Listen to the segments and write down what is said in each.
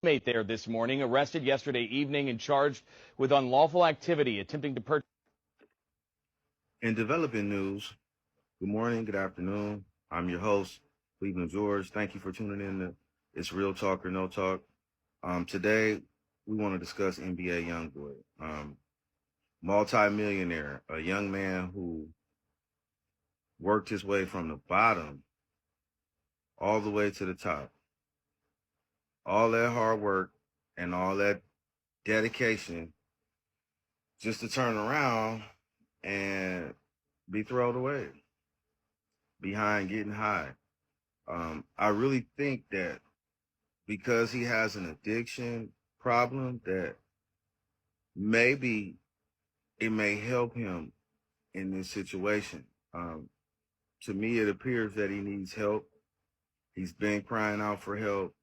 Inmate there this morning, arrested yesterday evening and charged with unlawful activity, attempting to purchase. In developing news, good morning, good afternoon. I'm your host, Cleveland George. Thank you for tuning in to It's Real Talk or No Talk. Today, we want to discuss NBA Youngboy, multi-millionaire, a young man who worked his way from the bottom all the way to the top. All that hard work and all that dedication just to turn around and be thrown away behind getting high. I really think that because he has an addiction problem, that maybe it may help him in this situation. To me, it appears that he needs help. He's been crying out for help.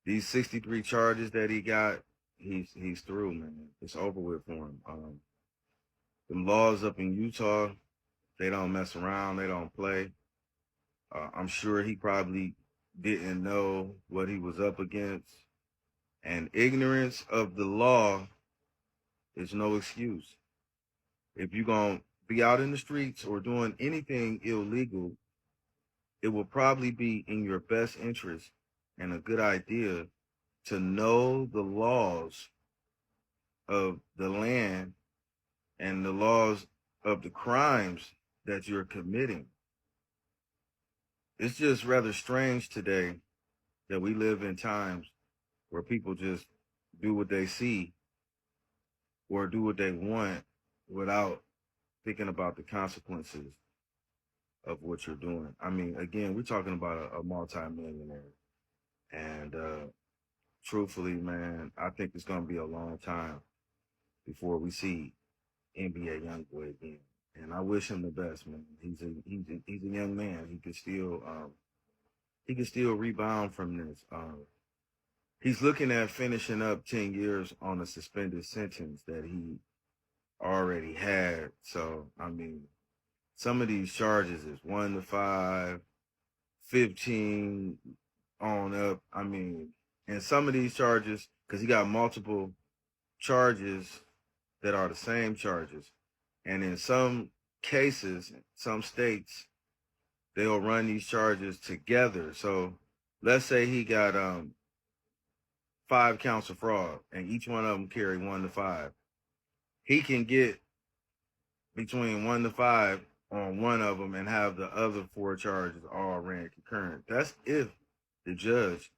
These 63 charges that he got, he's through, man. It's over with for him. The laws up in Utah, they don't mess around. They don't play. I'm sure he probably didn't know what he was up against. And ignorance of the law is no excuse. If you're going to be out in the streets or doing anything illegal, it will probably be in your best interest and a good idea to know the laws of the land and the laws of the crimes that you're committing. It's just rather strange today that we live in times where people just do what they see or do what they want without thinking about the consequences of what you're doing. I mean, again, we're talking about a multi-millionaire. And truthfully, man, I think it's going to be a long time before we see NBA Youngboy again. And I wish him the best, man. He's a young man. He can still rebound from this. He's looking at finishing up 10 years on a suspended sentence that he already had. So, I mean, some of these charges is 1 to 5, 15 on up. I mean, and some of these charges, because he got multiple charges that are the same charges. And in some cases, some states, they'll run these charges together. So let's say he got 5 counts of fraud and each one of them carry 1 to 5. He can get between 1 to 5 on one of them and have the other 4 charges all ran concurrent. That's if the judge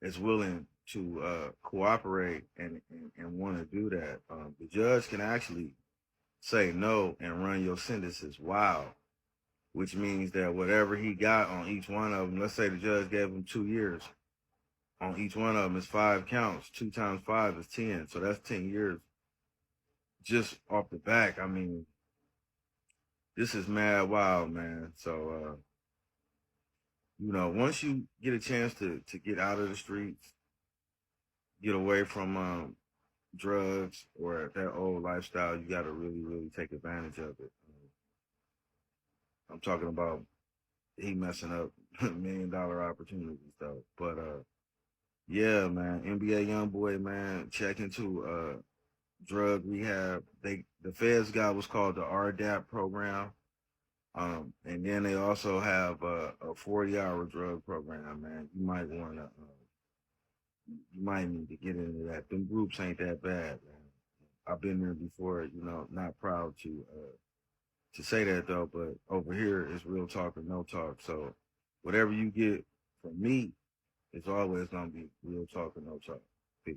is willing to cooperate and want to do that. The judge can actually say no and run your sentences wild, which means that whatever he got on each one of them, let's say the judge gave him 2 years, on each one of them is 5 counts. 2 times 5 is 10. So that's 10 years just off the back. I mean, this is mad wild, man. So, once you get a chance to get out of the streets, get away from drugs or that old lifestyle, you got to really, really take advantage of it. I'm talking about he messing up $1 million opportunities though. But yeah, man, NBA Youngboy, man, check into drug rehab. The feds got what's called the RDAP program. And then they also have a 40-hour drug program, man. You might need to get into that. Them groups ain't that bad, man. I've been there before, not proud to say that though, but over here it's real talk or no talk. So whatever you get from me, it's always gonna be real talk or no talk. Peace.